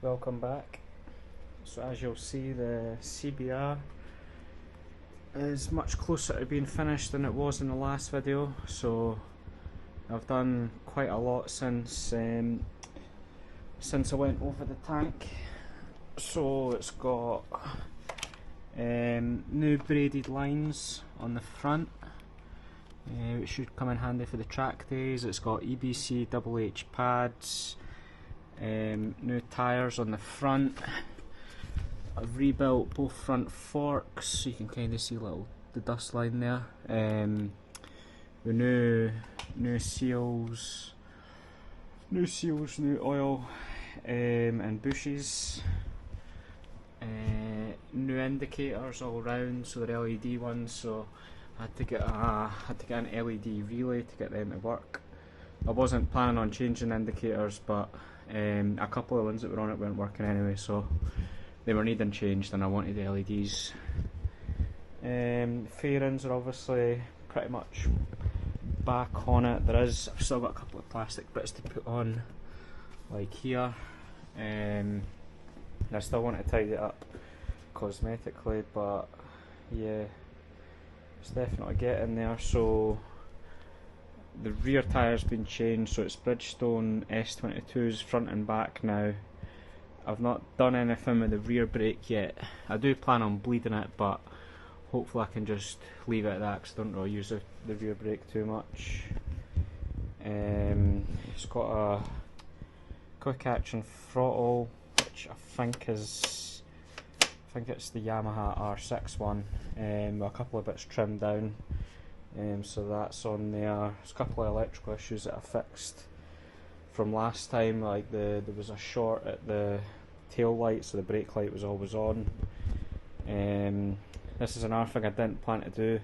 Welcome back. So as you'll see, the CBR is much closer to being finished than it was in the last video, so I've done quite a lot since I went over the tank. So it's got new braided lines on the front, which should come in handy for the track days. It's got EBC double H pads, new tyres on the front. I've rebuilt both front forks, so you can kind of see the dust line there. The new seals, new oil, and bushes. New indicators all round, so they're LED ones. So I had to get an LED relay to get them to work. I wasn't planning on changing indicators, but a couple of ones that were on it weren't working anyway, so they were needing changed, and I wanted the LEDs. Fairings are obviously pretty much back on it. I've still got a couple of plastic bits to put on, like here. I still want to tidy it up cosmetically, but yeah, it's definitely getting there. So the rear tyre's been changed, so it's Bridgestone S22s front and back now. I've not done anything with the rear brake yet. I do plan on bleeding it, but hopefully I can just leave it at that because I don't really use the rear brake too much. It's got a quick action throttle, which I think it's the Yamaha R6 one, with a couple of bits trimmed down. So that's on there. There's a couple of electrical issues that I fixed from last time, like there was a short at the tail light, so the brake light was always on. This is another thing I didn't plan to do.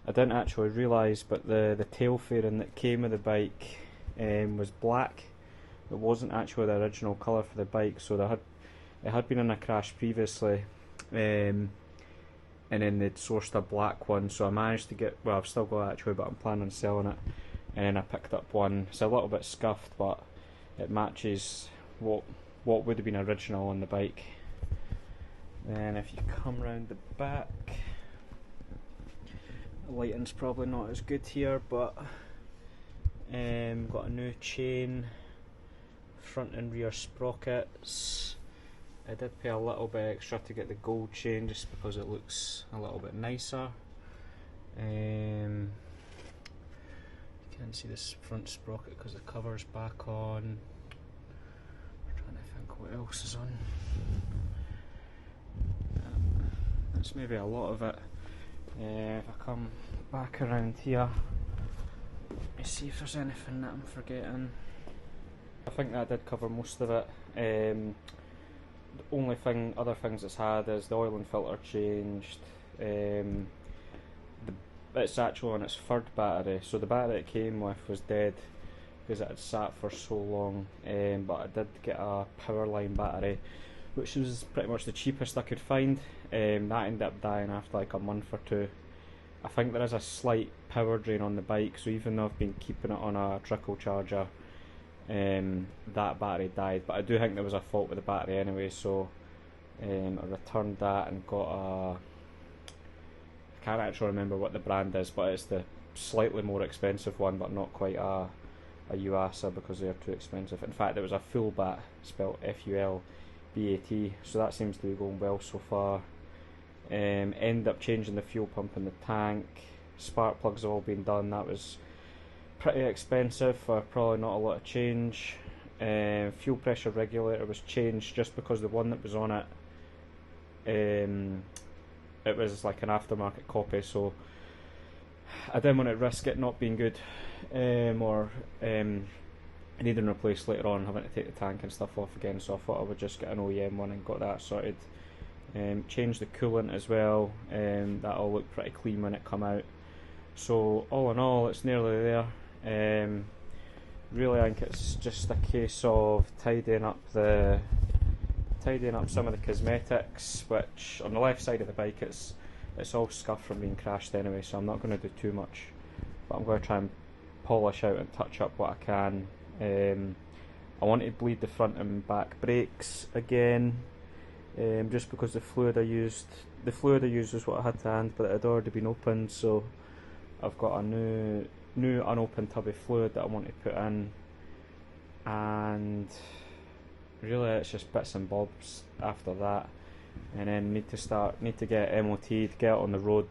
I didn't actually realise, but the tail fairing that came with the bike was black. It wasn't actually the original colour for the bike, so it had been in a crash previously, and then they'd sourced a black one, so I managed to get, well, I've still got it actually, but I'm planning on selling it. And then I picked up one. It's a little bit scuffed, but it matches what would have been original on the bike. Then if you come round the back, the lighting's probably not as good here, but got a new chain, front and rear sprockets. I did pay a little bit extra to get the gold chain just because it looks a little bit nicer. You can't see this front sprocket because the cover's back on. I'm trying to think what else is on. That's maybe a lot of it. If I come back around here, let me see if there's anything that I'm forgetting. I think that did cover most of it. The only other things it's had is the oil and filter changed. It's actually on its third battery, so the battery it came with was dead because it had sat for so long, but I did get a power line battery, which was pretty much the cheapest I could find. That ended up dying after like a month or two. I think there is a slight power drain on the bike, so even though I've been keeping it on a trickle charger, that battery died, but I do think there was a fault with the battery anyway, so I returned that and got I can't actually remember what the brand is, but it's the slightly more expensive one, but not quite a Yuasa because they're too expensive. In fact, it was a full bat, spelled FULBAT, so that seems to be going well so far. End up changing the fuel pump in the tank. Spark plugs have all been done. That was pretty expensive for probably not a lot of change. Fuel pressure regulator was changed just because the one that was on it, it was like an aftermarket copy, so I didn't want to risk it not being good, or needing replaced later on, having to take the tank and stuff off again, so I thought I would just get an OEM one and got that sorted. Changed the coolant as well, that all looked pretty clean when it come out. So all in all, it's nearly there. Really, I think it's just a case of tidying up some of the cosmetics, which on the left side of the bike it's all scuffed from being crashed anyway, so I'm not going to do too much, but I'm going to try and polish out and touch up what I can. I want to bleed the front and back brakes again, just because the fluid I used was what I had to hand, but it had already been opened, so I've got a new unopened tub of fluid that I want to put in, and really it's just bits and bobs after that, and then need to get MOT'd, get it on the road,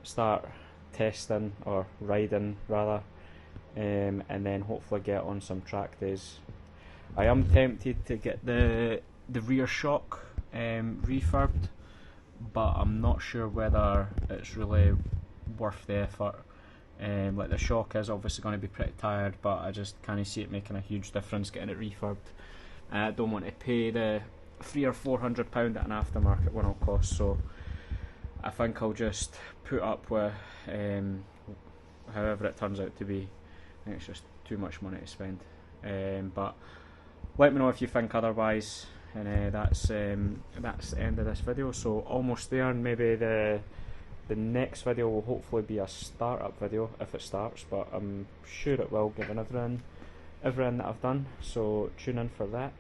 start testing or riding rather, and then hopefully get on some track days. I am tempted to get the rear shock refurbed, but I'm not sure whether it's really worth the effort. Like the shock is obviously going to be pretty tired, but I just can't see it making a huge difference getting it refurbed. I don't want to pay the £300 or £400 that an aftermarket one will cost, so I think I'll just put up with however it turns out to be. I think it's just too much money to spend. But let me know if you think otherwise, and that's the end of this video. So almost there, and maybe the next video will hopefully be a startup video if it starts, but I'm sure it will, given everything that I've done. So tune in for that.